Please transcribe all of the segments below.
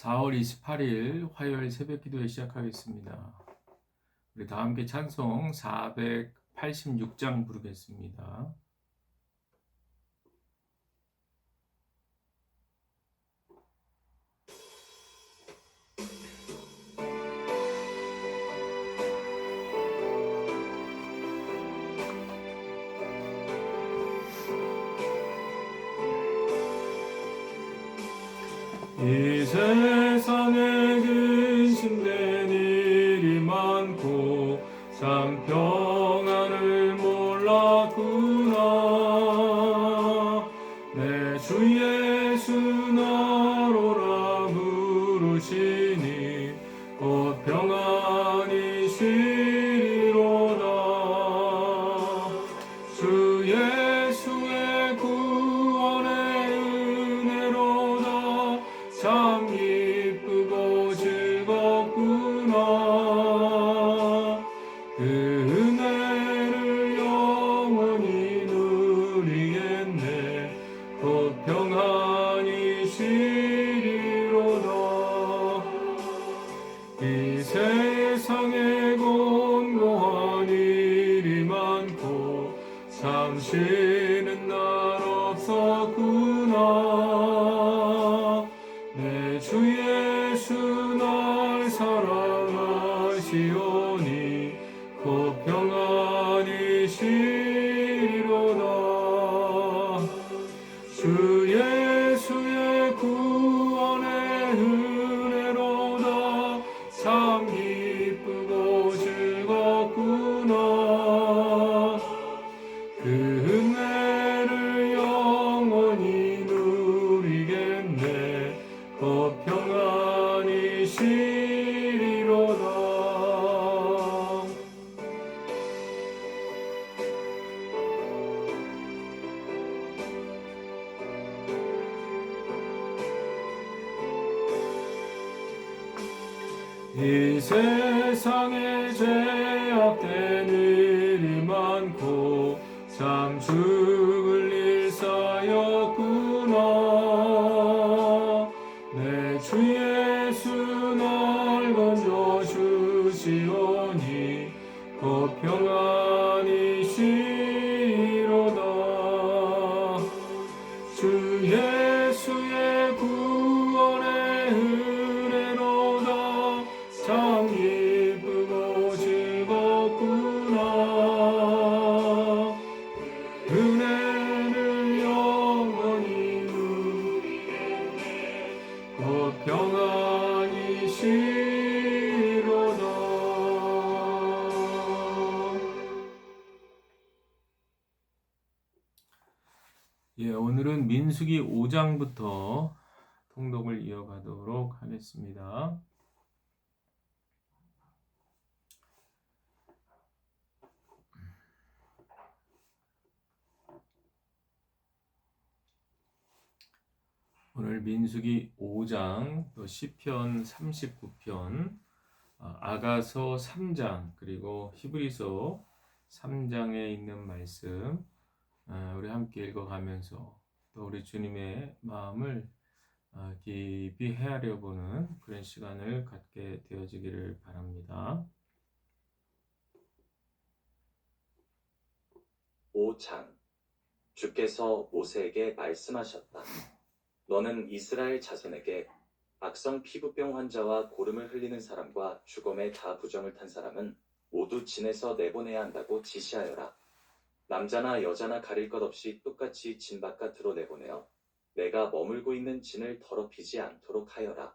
4월 28일 화요일 새벽 기도회 시작하겠습니다. 우리 다 함께 찬송 486장 부르겠습니다. 이 세상에 근심된 일이 많고 참 평안을 몰랐구나. 내 주 예수 너로라 부르시니 곧 평안이 쉬리로다. 주 예수의 구원의 은혜로다. 참 기쁘고 즐겁구나. 그 은혜를 영원히 누리겠네. 곧 평안히 쉬리로다. 이 세상에 곤고한 일이 많고 참 쉬는 날 없었구나. 내 주 예수 날 사랑하시오니 곧 평안히 쉬리로다. 주 예수의 구원의 은혜로다. 참 기쁘고 즐겁구나. 그 은혜를 영원히 누리겠네. 곧 평안히 쉬리로다. 이 세상에 죄악된 일이 많고 참 죽을 일 쌓였구나. 내 주 예수 날 건져주시오니 곧 평안히 쉬리로다. 주 예수의 구원의 은혜로다. 참 기쁘고 즐겁구나. 은혜를 영원히 누리겠네. 곧 평안히 쉬리로다. 오늘은 민수기 5장부터 통독을 이어가도록 하겠습니다. 오늘 민수기 5장, 또 시편 39편, 아가서 3장, 그리고 히브리서 3장에 있는 말씀 우리 함께 읽어가면서 또 우리 주님의 마음을 깊이 헤아려 보는 그런 시간을 갖게 되어지기를 바랍니다. 5장. 주께서 모세에게 말씀하셨다. 너는 이스라엘 자손에게 악성 피부병 환자와 고름을 흘리는 사람과 죽음에 다 부정을 탄 사람은 모두 진에서 내보내야 한다고 지시하여라. 남자나 여자나 가릴 것 없이 똑같이 진 바깥으로 내보내어 내가 머물고 있는 진을 더럽히지 않도록 하여라.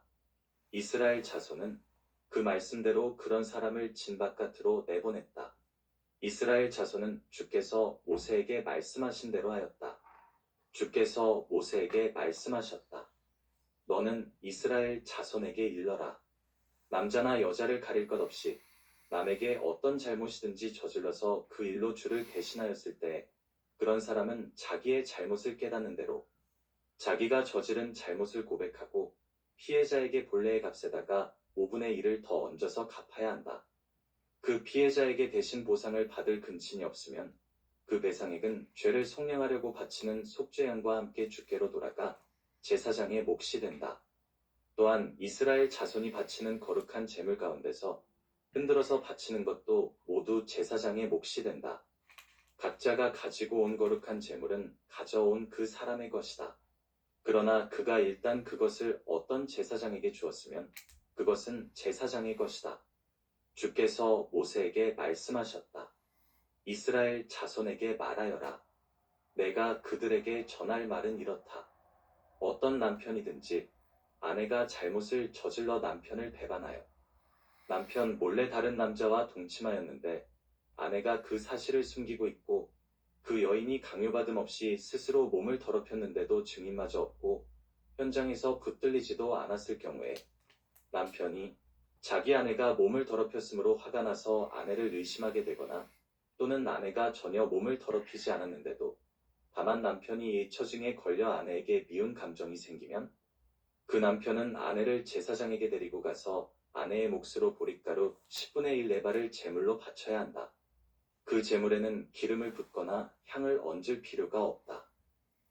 이스라엘 자손은 그 말씀대로 그런 사람을 진 바깥으로 내보냈다. 이스라엘 자손은 주께서 모세에게 말씀하신 대로 하였다. 주께서 모세에게 말씀하셨다. 너는 이스라엘 자손에게 일러라. 남자나 여자를 가릴 것 없이 남에게 어떤 잘못이든지 저질러서 그 일로 주를 대신하였을 때 그런 사람은 자기의 잘못을 깨닫는 대로 자기가 저지른 잘못을 고백하고 피해자에게 본래의 값에다가 5분의 1을 더 얹어서 갚아야 한다. 그 피해자에게 대신 보상을 받을 근친이 없으면 그 배상액은 죄를 속량하려고 바치는 속죄양과 함께 주께로 돌아가 제사장의 몫이 된다. 또한 이스라엘 자손이 바치는 거룩한 제물 가운데서 흔들어서 바치는 것도 모두 제사장의 몫이 된다. 각자가 가지고 온 거룩한 제물은 가져온 그 사람의 것이다. 그러나 그가 일단 그것을 어떤 제사장에게 주었으면 그것은 제사장의 것이다. 주께서 모세에게 말씀하셨다. 이스라엘 자손에게 말하여라. 내가 그들에게 전할 말은 이렇다. 어떤 남편이든지 아내가 잘못을 저질러 남편을 배반하여 남편 몰래 다른 남자와 동침하였는데 아내가 그 사실을 숨기고 있고 그 여인이 강요받음 없이 스스로 몸을 더럽혔는데도 증인마저 없고 현장에서 붙들리지도 않았을 경우에 남편이 자기 아내가 몸을 더럽혔으므로 화가 나서 아내를 의심하게 되거나 또는 아내가 전혀 몸을 더럽히지 않았는데도 다만 남편이 이 처증에 걸려 아내에게 미운 감정이 생기면 그 남편은 아내를 제사장에게 데리고 가서 아내의 몫으로 보릿가루 10분의 1 네발을 제물로 바쳐야 한다. 그 제물에는 기름을 붓거나 향을 얹을 필요가 없다.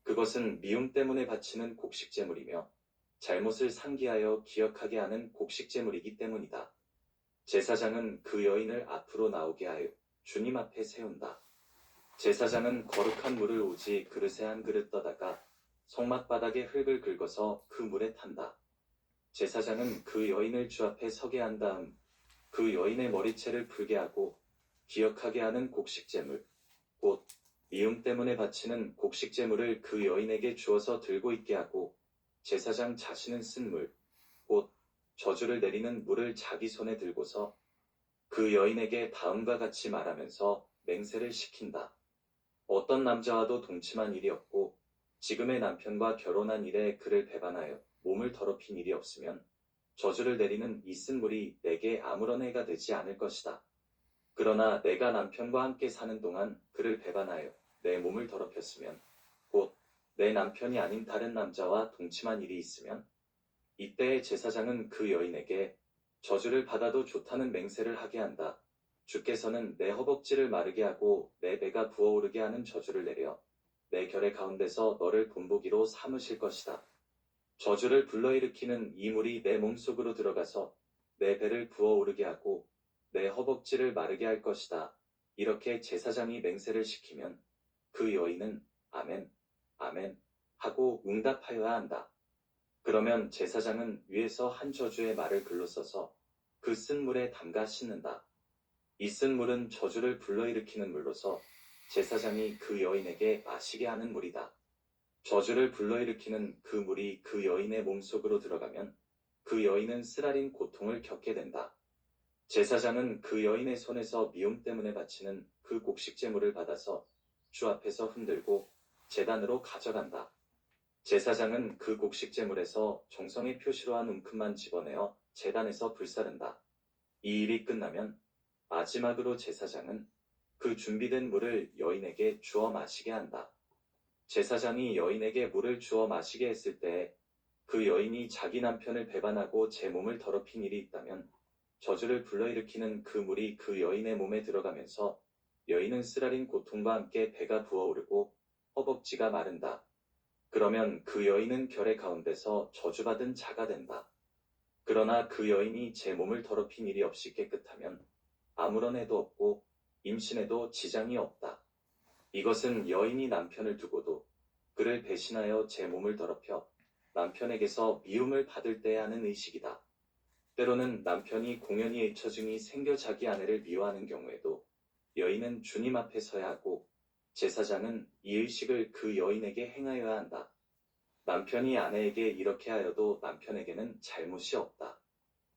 그것은 미움 때문에 바치는 곡식 제물이며 잘못을 상기하여 기억하게 하는 곡식 제물이기 때문이다. 제사장은 그 여인을 앞으로 나오게 하여 주님 앞에 세운다. 제사장은 거룩한 물을 오직 그릇에 한 그릇 떠다가 성막바닥에 흙을 긁어서 그 물에 탄다. 제사장은 그 여인을 주 앞에 서게 한 다음 그 여인의 머리채를 풀게 하고 기억하게 하는 곡식제물, 곧 미움 때문에 바치는 곡식제물을 그 여인에게 주어서 들고 있게 하고 제사장 자신은 쓴 물, 곧 저주를 내리는 물을 자기 손에 들고서 그 여인에게 다음과 같이 말하면서 맹세를 시킨다. 어떤 남자와도 동침한 일이 없고 지금의 남편과 결혼한 이래 그를 배반하여 몸을 더럽힌 일이 없으면 저주를 내리는 이 쓴 물이 내게 아무런 해가 되지 않을 것이다. 그러나 내가 남편과 함께 사는 동안 그를 배반하여 내 몸을 더럽혔으면 곧 내 남편이 아닌 다른 남자와 동침한 일이 있으면 이때의 제사장은 그 여인에게 저주를 받아도 좋다는 맹세를 하게 한다. 주께서는 내 허벅지를 마르게 하고 내 배가 부어오르게 하는 저주를 내려 내 결의 가운데서 너를 본보기로 삼으실 것이다. 저주를 불러일으키는 이 물이 내 몸속으로 들어가서 내 배를 부어오르게 하고 내 허벅지를 마르게 할 것이다. 이렇게 제사장이 맹세를 시키면 그 여인은 아멘, 아멘 하고 응답하여야 한다. 그러면 제사장은 위에서 한 저주의 말을 글로 써서 그 쓴 물에 담가 씻는다. 이 쓴 물은 저주를 불러일으키는 물로서 제사장이 그 여인에게 마시게 하는 물이다. 저주를 불러일으키는 그 물이 그 여인의 몸속으로 들어가면 그 여인은 쓰라린 고통을 겪게 된다. 제사장은 그 여인의 손에서 미움 때문에 바치는 그 곡식제물을 받아서 주 앞에서 흔들고 제단으로 가져간다. 제사장은 그 곡식제물에서 정성의 표시로 한 움큼만 집어내어 제단에서 불사른다. 이 일이 끝나면 마지막으로 제사장은 그 준비된 물을 여인에게 주어 마시게 한다. 제사장이 여인에게 물을 주어 마시게 했을 때 그 여인이 자기 남편을 배반하고 제 몸을 더럽힌 일이 있다면 저주를 불러일으키는 그 물이 그 여인의 몸에 들어가면서 여인은 쓰라린 고통과 함께 배가 부어오르고 허벅지가 마른다. 그러면 그 여인은 결의 가운데서 저주받은 자가 된다. 그러나 그 여인이 제 몸을 더럽힌 일이 없이 깨끗하면 아무런 해도 없고 임신에도 지장이 없다. 이것은 여인이 남편을 두고도 그를 배신하여 제 몸을 더럽혀 남편에게서 미움을 받을 때 하는 의식이다. 때로는 남편이 공연히 애처증이 생겨 자기 아내를 미워하는 경우에도 여인은 주님 앞에 서야 하고 제사장은 이 의식을 그 여인에게 행하여야 한다. 남편이 아내에게 이렇게 하여도 남편에게는 잘못이 없다.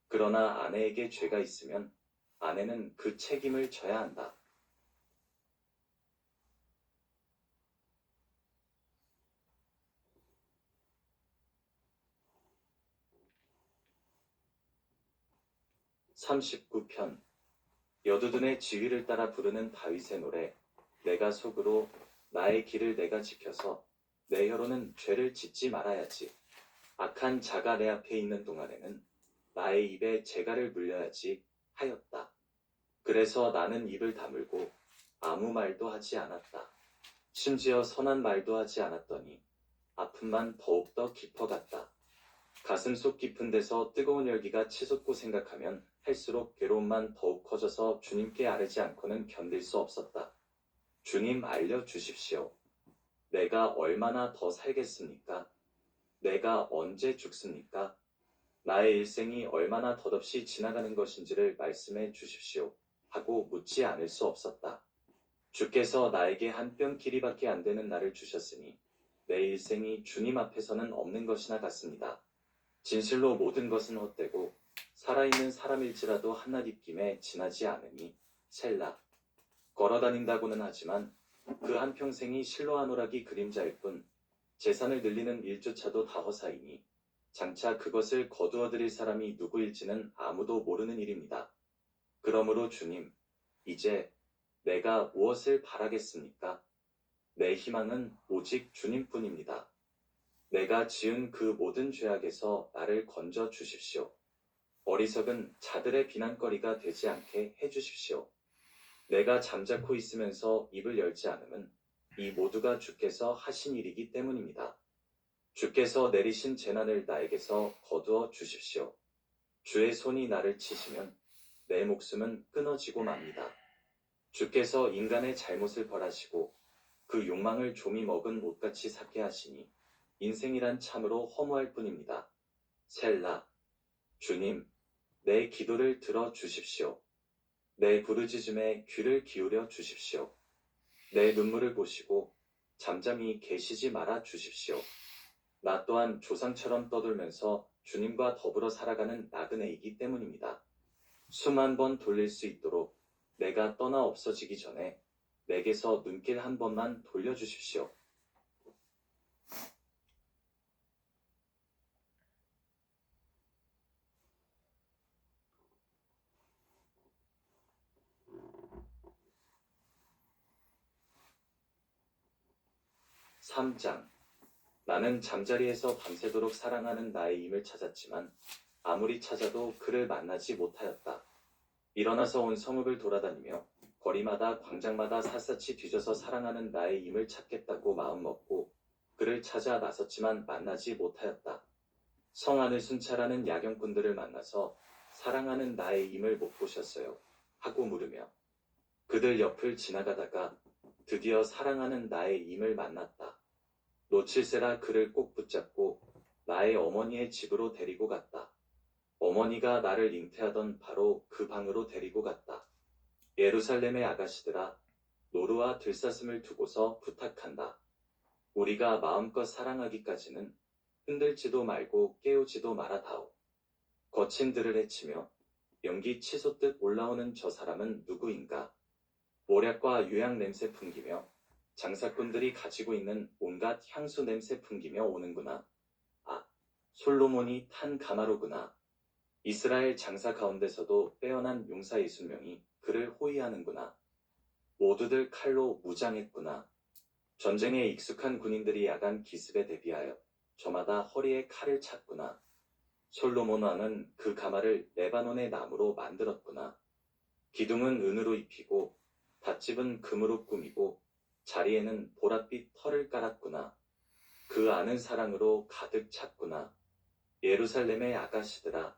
그러나 아내에게 죄가 있으면 아내는 그 책임을 져야 한다. (39편) 여두둔의 지휘를 따라 부르는 다윗의 노래. 내가 속으로 나의 길을 내가 지켜서 내 혀로는 죄를 짓지 말아야지. 악한 자가 내 앞에 있는 동안에는 나의 입에 재갈을 물려야지 하였다. 그래서 나는 입을 다물고 아무 말도 하지 않았다. 심지어 선한 말도 하지 않았더니 아픔만 더욱더 깊어갔다. 가슴속 깊은 데서 뜨거운 열기가 치솟고 생각하면 할수록 괴로움만 더욱 커져서 주님께 아뢰지 않고는 견딜 수 없었다. 주님 알려주십시오. 내가 얼마나 더 살겠습니까? 내가 언제 죽습니까? 나의 일생이 얼마나 덧없이 지나가는 것인지를 말씀해 주십시오. 하고 묻지 않을 수 없었다. 주께서 나에게 한 뼘 길이밖에 안 되는 날을 주셨으니 내 일생이 주님 앞에서는 없는 것이나 같습니다. 진실로 모든 것은 헛되고 살아있는 사람일지라도 한낱 입김에 지나지 않으니 셀라. 걸어다닌다고는 하지만 그 한평생이 실로 한 오락이 그림자일 뿐 재산을 늘리는 일조차도 다 허사이니 장차 그것을 거두어들일 사람이 누구일지는 아무도 모르는 일입니다. 그러므로 주님, 이제 내가 무엇을 바라겠습니까? 내 희망은 오직 주님뿐입니다. 내가 지은 그 모든 죄악에서 나를 건져 주십시오. 어리석은 자들의 비난거리가 되지 않게 해주십시오. 내가 잠자코 있으면서 입을 열지 않음은 이 모두가 주께서 하신 일이기 때문입니다. 주께서 내리신 재난을 나에게서 거두어 주십시오. 주의 손이 나를 치시면 내 목숨은 끊어지고 맙니다. 주께서 인간의 잘못을 벌하시고 그 욕망을 좀이 먹은 옷같이 삭게 하시니 인생이란 참으로 허무할 뿐입니다. 셀라. 주님, 내 기도를 들어 주십시오. 내 부르짖음에 귀를 기울여 주십시오. 내 눈물을 보시고 잠잠히 계시지 말아 주십시오. 나 또한 조상처럼 떠돌면서 주님과 더불어 살아가는 나그네이기 때문입니다. 수만 번 돌릴 수 있도록 내가 떠나 없어지기 전에 내게서 눈길 한 번만 돌려주십시오. (3장) 나는 잠자리에서 밤새도록 사랑하는 나의 임을 찾았지만 아무리 찾아도 그를 만나지 못하였다. 일어나서 온 성읍을 돌아다니며 거리마다 광장마다 샅샅이 뒤져서 사랑하는 나의 임을 찾겠다고 마음먹고 그를 찾아 나섰지만 만나지 못하였다. 성 안을 순찰하는 야경꾼들을 만나서 사랑하는 나의 임을 못 보셨어요? 하고 물으며 그들 옆을 지나가다가 드디어 사랑하는 나의 임을 만났다. 놓칠세라 그를 꼭 붙잡고 나의 어머니의 집으로 데리고 갔다. 어머니가 나를 잉태하던 바로 그 방으로 데리고 갔다. 예루살렘의 아가씨들아, 노루와 들사슴을 두고서 부탁한다. 우리가 마음껏 사랑하기까지는 흔들지도 말고 깨우지도 말아다오. 거친 들을 헤치며 연기 치솟듯 올라오는 저 사람은 누구인가? 모략과 유향 냄새 풍기며 장사꾼들이 가지고 있는 온갖 향수 냄새 풍기며 오는구나. 아, 솔로몬이 탄 가마로구나. 이스라엘 장사 가운데서도 빼어난 용사 60명이 그를 호위하는구나. 모두들 칼로 무장했구나. 전쟁에 익숙한 군인들이 야간 기습에 대비하여 저마다 허리에 칼을 찼구나. 솔로몬 왕은 그 가마를 레바논의 나무로 만들었구나. 기둥은 은으로 입히고 닷집은 금으로 꾸미고 자리에는 보랏빛 털을 깔았구나. 그 아는 사랑으로 가득 찼구나. 예루살렘의 아가씨들아,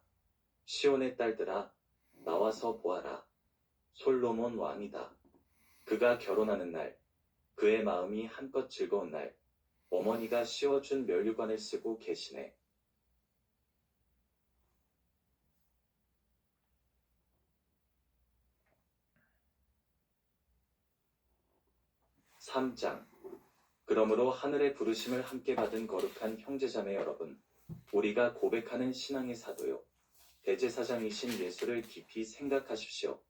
시온의 딸들아, 나와서 보아라. 솔로몬 왕이다. 그가 결혼하는 날, 그의 마음이 한껏 즐거운 날, 어머니가 씌워준 면류관을 쓰고 계시네. (3장) 그러므로 하늘의 부르심을 함께 받은 거룩한 형제자매 여러분, 우리가 고백하는 신앙의 사도요, 대제사장이신 예수를 깊이 생각하십시오.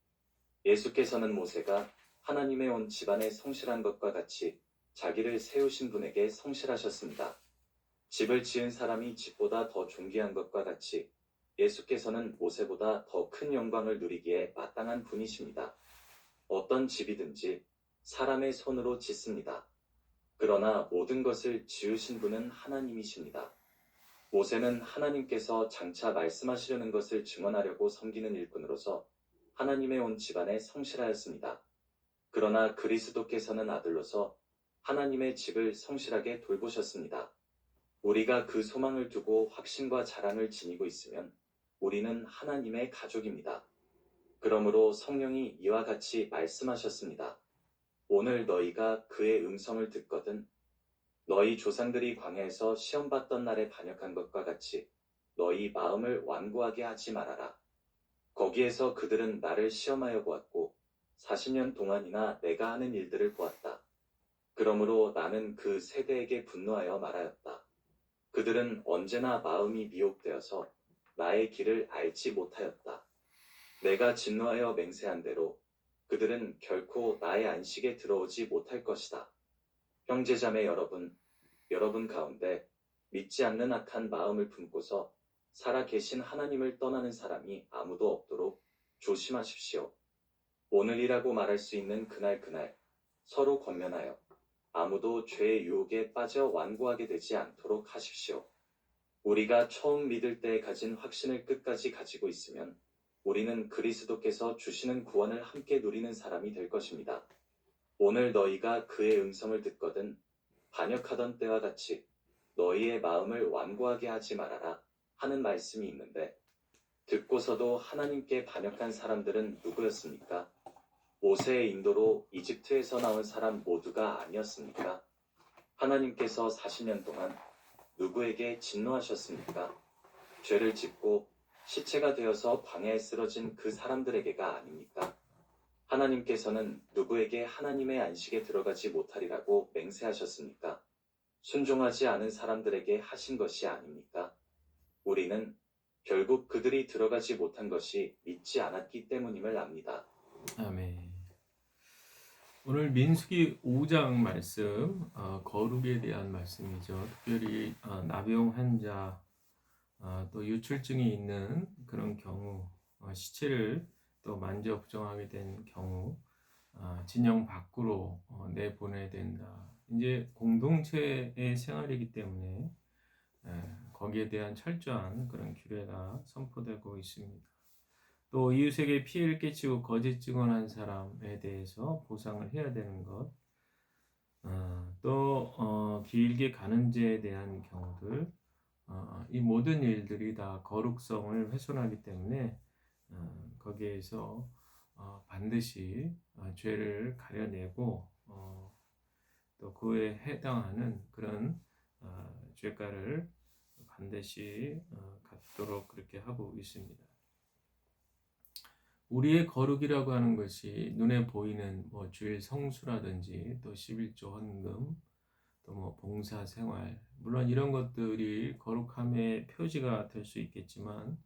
예수께서는 모세가 하나님의 온 집안에 성실한 것과 같이 자기를 세우신 분에게 성실하셨습니다. 집을 지은 사람이 집보다 더 존귀한 것과 같이 예수께서는 모세보다 더 큰 영광을 누리기에 마땅한 분이십니다. 어떤 집이든지 사람의 손으로 짓습니다. 그러나 모든 것을 지으신 분은 하나님이십니다. 모세는 하나님께서 장차 말씀하시려는 것을 증언하려고 섬기는 일꾼으로서 하나님의 온 집안에 성실하였습니다. 그러나 그리스도께서는 아들로서 하나님의 집을 성실하게 돌보셨습니다. 우리가 그 소망을 두고 확신과 자랑을 지니고 있으면 우리는 하나님의 가족입니다. 그러므로 성령이 이와 같이 말씀하셨습니다. 오늘 너희가 그의 음성을 듣거든 너희 조상들이 광야에서 시험받던 날에 반역한 것과 같이 너희 마음을 완고하게 하지 말아라. 거기에서 그들은 나를 시험하여 보았고 40년 동안이나 내가 하는 일들을 보았다. 그러므로 나는 그 세대에게 분노하여 말하였다. 그들은 언제나 마음이 미혹되어서 나의 길을 알지 못하였다. 내가 진노하여 맹세한 대로 그들은 결코 나의 안식에 들어오지 못할 것이다. 형제자매 여러분 가운데 믿지 않는 악한 마음을 품고서 살아 계신 하나님을 떠나는 사람이 아무도 없도록 조심하십시오. 오늘이라고 말할 수 있는 그날 서로 권면하여 아무도 죄의 유혹에 빠져 완고하게 되지 않도록 하십시오. 우리가 처음 믿을 때 가진 확신을 끝까지 가지고 있으면 우리는 그리스도께서 주시는 구원을 함께 누리는 사람이 될 것입니다. 오늘 너희가 그의 음성을 듣거든 반역하던 때와 같이 너희의 마음을 완고하게 하지 말아라 하는 말씀이 있는데 듣고서도 하나님께 반역한 사람들은 누구였습니까? 모세의 인도로 이집트에서 나온 사람 모두가 아니었습니까? 하나님께서 40년 동안 누구에게 진노하셨습니까? 죄를 짓고 시체가 되어서 광야에 쓰러진 그 사람들에게가 아닙니까? 하나님께서는 누구에게 하나님의 안식에 들어가지 못하리라고 맹세하셨습니까? 순종하지 않은 사람들에게 하신 것이 아닙니까? 우리는 결국 그들이 들어가지 못한 것이 믿지 않았기 때문임을 압니다. 아멘. 오늘 민수기 5장 말씀, 거룩에 대한 말씀이죠. 특별히 나병 환자, 또 유출증이 있는 그런 경우, 시체를 또 만져 부정하게 된 경우, 진영 밖으로 내보내야 된다. 이제 공동체의 생활이기 때문에 거기에 대한 철저한 그런 규례가 선포되고 있습니다. 또 이웃에게 피해를 끼치고 거짓 증언한 사람에 대해서 보상을 해야 되는 것, 또 길게 가는 죄에 대한 경우들, 이 모든 일들이 다 거룩성을 훼손하기 때문에 거기에서 반드시 죄를 가려내고 또 그에 해당하는 그런 죄가를 반드시 갖도록 그렇게 하고 있습니다. 우리의 거룩이라고 하는 것이 눈에 보이는 뭐 주일 성수라든지 또 11조 헌금 또 뭐 봉사 생활 물론 이런 것들이 거룩함의 표지가 될 수 있겠지만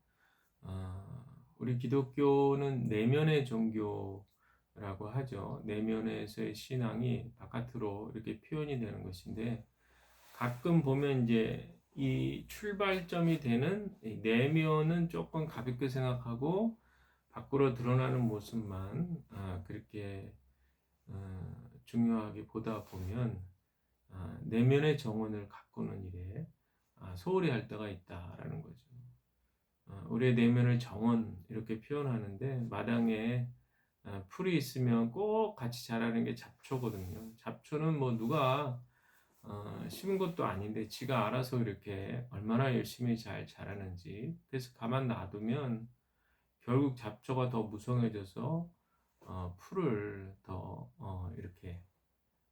우리 기독교는 내면의 종교라고 하죠. 내면에서의 신앙이 바깥으로 이렇게 표현이 되는 것인데 가끔 보면 이제 이 출발점이 되는 내면은 조금 가볍게 생각하고 밖으로 드러나는 모습만 그렇게 중요하게 보다 보면 내면의 정원을 가꾸는 일에 소홀히 할 때가 있다라는 거죠. 우리의 내면을 정원 이렇게 표현하는데 마당에 풀이 있으면 꼭 같이 자라는 게 잡초거든요. 잡초는 뭐 누가 심은 것도 아닌데 지가 알아서 이렇게 얼마나 열심히 잘 자라는지 그래서 가만 놔두면 결국 잡초가 더 무성해져서 풀을 더 이렇게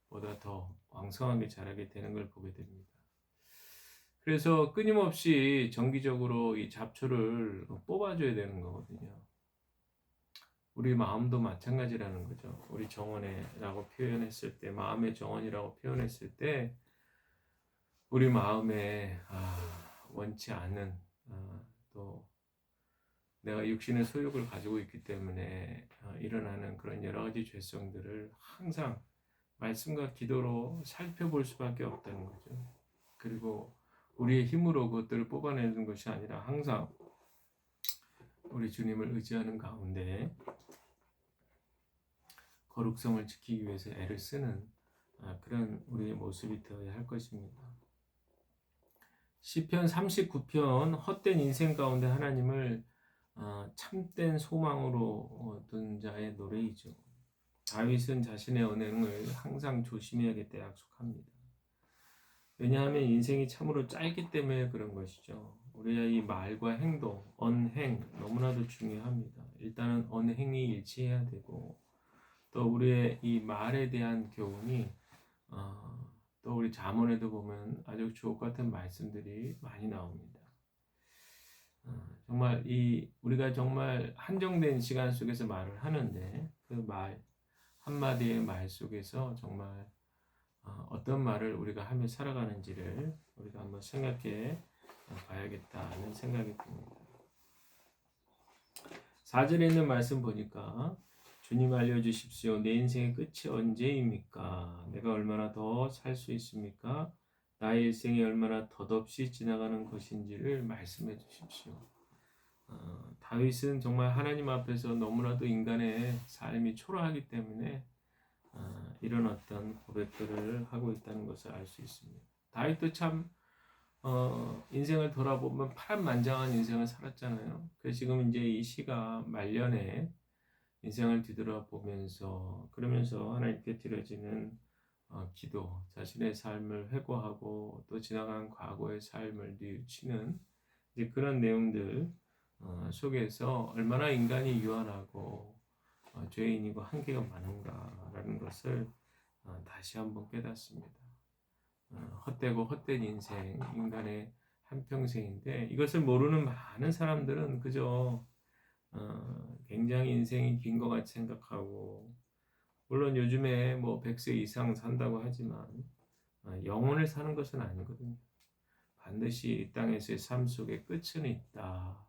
보다 더 왕성하게 자라게 되는 걸 보게 됩니다. 그래서 끊임없이 정기적으로 이 잡초를 뽑아줘야 되는 거거든요. 우리 마음도 마찬가지라는 거죠. 우리 정원이라고 표현했을 때, 마음의 정원이라고 표현했을 때, 우리 마음에 원치 않는 또 내가 육신의 소욕을 가지고 있기 때문에 일어나는 그런 여러 가지 죄성들을 항상 말씀과 기도로 살펴볼 수밖에 없다는 거죠. 그리고 우리의 힘으로 그것들을 뽑아내는 것이 아니라 항상 우리 주님을 의지하는 가운데 거룩성을 지키기 위해서 애를 쓰는 그런 우리의 모습이 되어야 할 것입니다. 시편 39편 헛된 인생 가운데 하나님을 참된 소망으로 둔 자의 노래이죠. 다윗은 자신의 언행을 항상 조심해야겠다 약속합니다. 왜냐하면 인생이 참으로 짧기 때문에 그런 것이죠. 우리의 이 말과 행동, 언행 너무나도 중요합니다. 일단은 언행이 일치해야 되고 또 우리의 이 말에 대한 교훈이 또 우리 잠언에도 보면 아주 주옥 같은 말씀들이 많이 나옵니다. 정말 우리가 정말 한정된 시간 속에서 말을 하는데 그 말 한마디의 말 속에서 정말 어떤 말을 우리가 하며 살아가는지를 우리가 한번 생각해 봐야겠다는 생각이 듭니다. 4절에 있는 말씀 보니까 주님 알려주십시오. 내 인생의 끝이 언제입니까? 내가 얼마나 더 살 수 있습니까? 나의 일생이 얼마나 덧없이 지나가는 것인지를 말씀해 주십시오. 다윗은 정말 하나님 앞에서 너무나도 인간의 삶이 초라하기 때문에 이런 어떤 고백들을 하고 있다는 것을 알 수 있습니다. 다윗도 참 인생을 돌아보면 파란만장한 인생을 살았잖아요. 그래서 지금 이제 이 시가 말년에 인생을 뒤돌아보면서 그러면서 하나님께 드려지는 기도, 자신의 삶을 회고하고 또 지나간 과거의 삶을 뉘우치는 이제 그런 내용들 속에서 얼마나 인간이 유한하고 죄인이고 한계가 많은가라는 것을 다시 한번 깨닫습니다. 헛되고 헛된 인생, 인간의 한평생인데 이것을 모르는 많은 사람들은 그저 굉장히 인생이 긴 것 같이 생각하고 물론 요즘에 뭐 100세 이상 산다고 하지만 영원을 사는 것은 아니거든요. 반드시 이 땅에서의 삶 속에 끝은 있다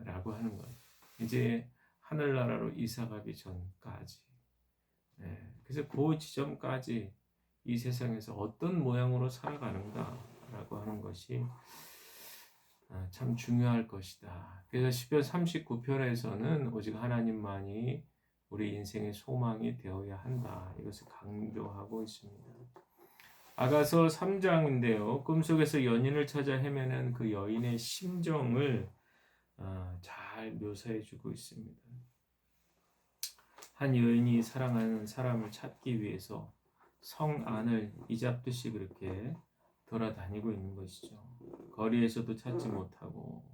라고 하는 거예요. 이제 하늘나라로 이사가기 전까지 그래서 그 지점까지 이 세상에서 어떤 모양으로 살아가는가라고 하는 것이 참 중요할 것이다. 그래서 시편 39편에서는 오직 하나님만이 우리 인생의 소망이 되어야 한다. 이것을 강조하고 있습니다. 아가서 3장인데요. 꿈속에서 연인을 찾아 헤매는 그 여인의 심정을 잘 묘사해 주고 있습니다. 한 여인이 사랑하는 사람을 찾기 위해서 성 안을 이잡듯이 그렇게 돌아다니고 있는 것이죠. 거리에서도 찾지 못하고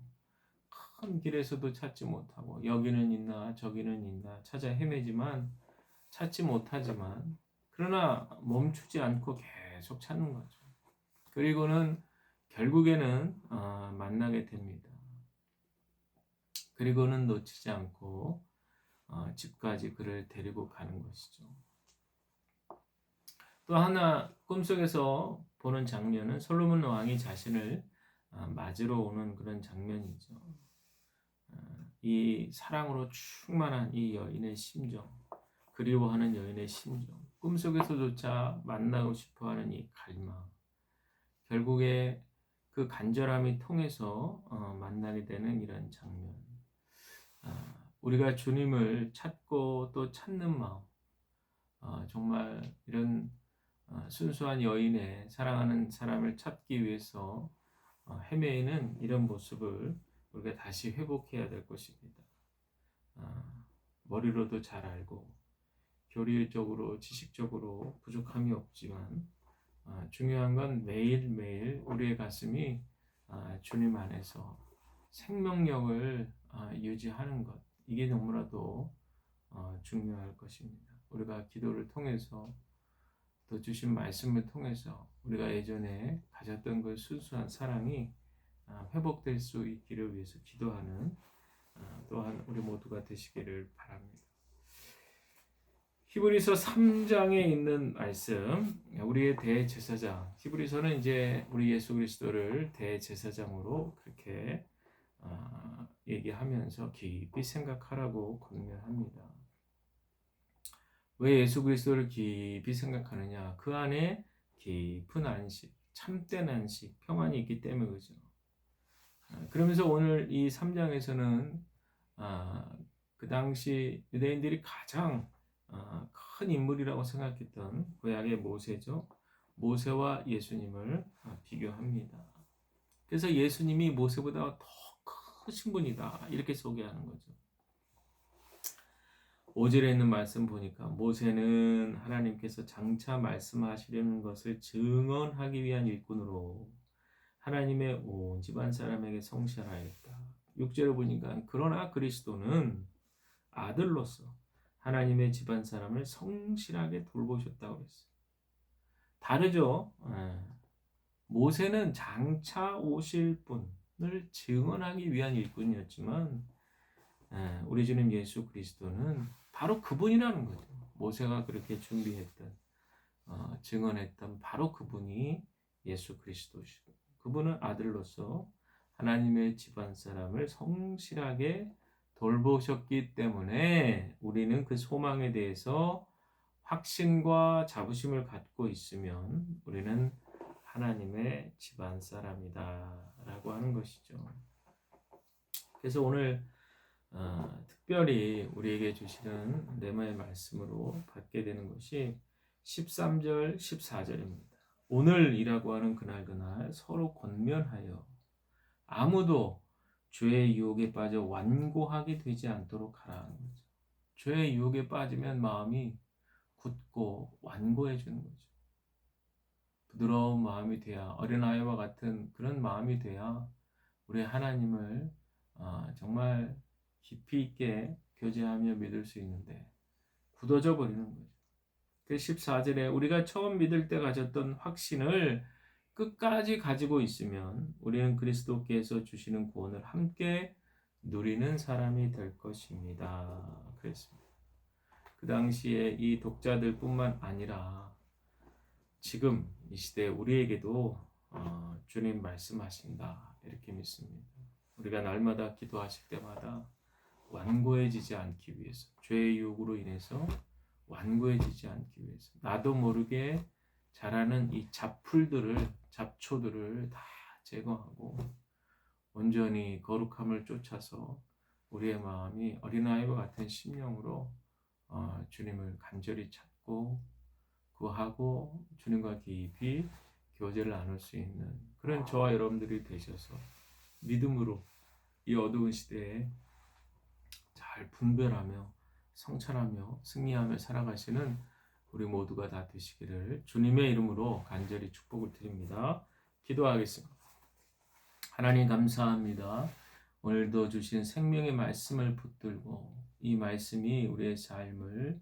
큰 길에서도 찾지 못하고 여기는 있나 저기는 있나 찾아 헤매지만 찾지 못하지만 그러나 멈추지 않고 계속 찾는 거죠. 그리고는 결국에는 만나게 됩니다. 그리고는 놓치지 않고 집까지 그를 데리고 가는 것이죠. 또 하나 꿈속에서 보는 장면은 솔로몬 왕이 자신을 맞으러 오는 그런 장면이죠. 이 사랑으로 충만한 이 여인의 심정, 그리워하는 여인의 심정, 꿈속에서조차 만나고 싶어하는 이 갈망, 결국에 그 간절함이 통해서 만나게 되는 이런 장면. 우리가 주님을 찾고 또 찾는 마음, 정말 이런 순수한 여인의 사랑하는 사람을 찾기 위해서 헤매이는 이런 모습을 우리가 다시 회복해야 될 것입니다. 머리로도 잘 알고 교리적으로 지식적으로 부족함이 없지만 중요한 건 매일매일 우리의 가슴이 주님 안에서 생명력을 유지하는 것, 이게 너무나도 중요할 것입니다. 우리가 기도를 통해서 또 주신 말씀을 통해서 우리가 예전에 가졌던 그 순수한 사랑이 회복될 수 있기를 위해서 기도하는 또한 우리 모두가 되시기를 바랍니다. 히브리서 3장에 있는 말씀, 우리의 대제사장. 히브리서는 이제 우리 예수 그리스도를 대제사장으로 그렇게 얘기하면서 깊이 생각하라고 권면합니다. 왜 예수 그리스도를 깊이 생각하느냐? 그 안에 깊은 안식, 참된 안식, 평안이 있기 때문에 그죠. 그러면서 오늘 이 3장에서는 그 당시 유대인들이 가장 큰 인물이라고 생각했던 구약의 모세죠. 모세와 예수님을 비교합니다. 그래서 예수님이 모세보다 더 크신 분이다 이렇게 소개하는 거죠. 5절에 있는 말씀 보니까 모세는 하나님께서 장차 말씀하시려는 것을 증언하기 위한 일꾼으로 하나님의 온 집안 사람에게 성실하였다. 6절에 보니까 그러나 그리스도는 아들로서 하나님의 집안 사람을 성실하게 돌보셨다고 했어요. 다르죠? 모세는 장차 오실 분을 증언하기 위한 일꾼이었지만 우리 주님 예수 그리스도는 바로 그분이라는 거죠. 모세가 그렇게 준비했던 증언했던 바로 그분이 예수 그리스도시고 그분은 아들로서 하나님의 집안 사람을 성실하게 돌보셨기 때문에 우리는 그 소망에 대해서 확신과 자부심을 갖고 있으면 우리는 하나님의 집안 사람이다 라고 하는 것이죠. 그래서 오늘 특별히 우리에게 주시는 레마의 말씀으로 받게 되는 것이 13절, 14절입니다. 오늘이라고 하는 그날 서로 권면하여 아무도 죄의 유혹에 빠져 완고하게 되지 않도록 하라는 거죠. 죄의 유혹에 빠지면 마음이 굳고 완고해지는 거죠. 부드러운 마음이 돼야 어린아이와 같은 그런 마음이 돼야 우리 하나님을 정말 깊이 있게 교제하며 믿을 수 있는데 굳어져 버리는 거죠. 그 14절에 우리가 처음 믿을 때 가졌던 확신을 끝까지 가지고 있으면 우리는 그리스도께서 주시는 구원을 함께 누리는 사람이 될 것입니다. 그랬습니다. 그 당시에 이 독자들뿐만 아니라 지금 이 시대 우리에게도 주님 말씀하신다 이렇게 믿습니다. 우리가 날마다 기도하실 때마다 완고해지지 않기 위해서 죄의 유혹으로 인해서 완고해지지 않기 위해서 나도 모르게 자라는 이 잡초들을 다 제거하고 온전히 거룩함을 쫓아서 우리의 마음이 어린아이와 같은 심령으로 주님을 간절히 찾고 구하고 주님과 깊이 교제를 나눌 수 있는 그런 저와 여러분들이 되셔서 믿음으로 이 어두운 시대에 잘 분별하며 성찰하며 승리하며 살아가시는 우리 모두가 다 되시기를 주님의 이름으로 간절히 축복을 드립니다. 기도하겠습니다. 하나님 감사합니다. 오늘도 주신 생명의 말씀을 붙들고 이 말씀이 우리의 삶을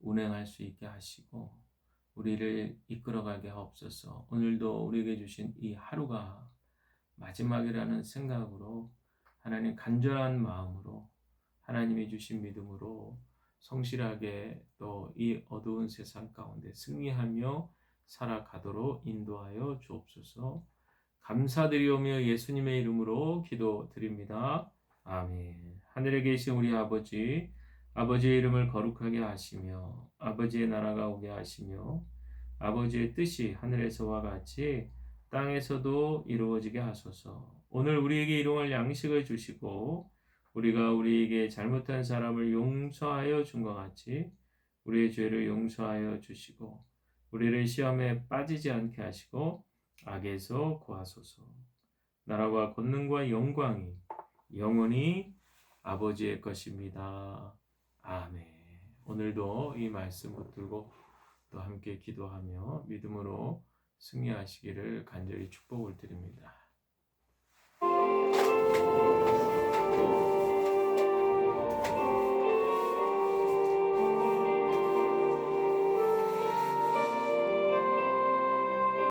운행할 수 있게 하시고 우리를 이끌어가게 하옵소서. 오늘도 우리에게 주신 이 하루가 마지막이라는 생각으로 하나님 간절한 마음으로 하나님이 주신 믿음으로 성실하게 또 이 어두운 세상 가운데 승리하며 살아가도록 인도하여 주옵소서. 감사드리오며 예수님의 이름으로 기도드립니다. 아멘. 하늘에 계신 우리 아버지, 아버지의 이름을 거룩하게 하시며 아버지의 나라가 오게 하시며 아버지의 뜻이 하늘에서와 같이 땅에서도 이루어지게 하소서. 오늘 우리에게 일용할 양식을 주시고 우리가 우리에게 잘못한 사람을 용서하여 준 것 같이 우리의 죄를 용서하여 주시고 우리를 시험에 빠지지 않게 하시고 악에서 구하소서. 나라와 권능과 영광이 영원히 아버지의 것입니다. 아멘. 오늘도 이 말씀 붙들고 또 함께 기도하며 믿음으로 승리하시기를 간절히 축복을 드립니다.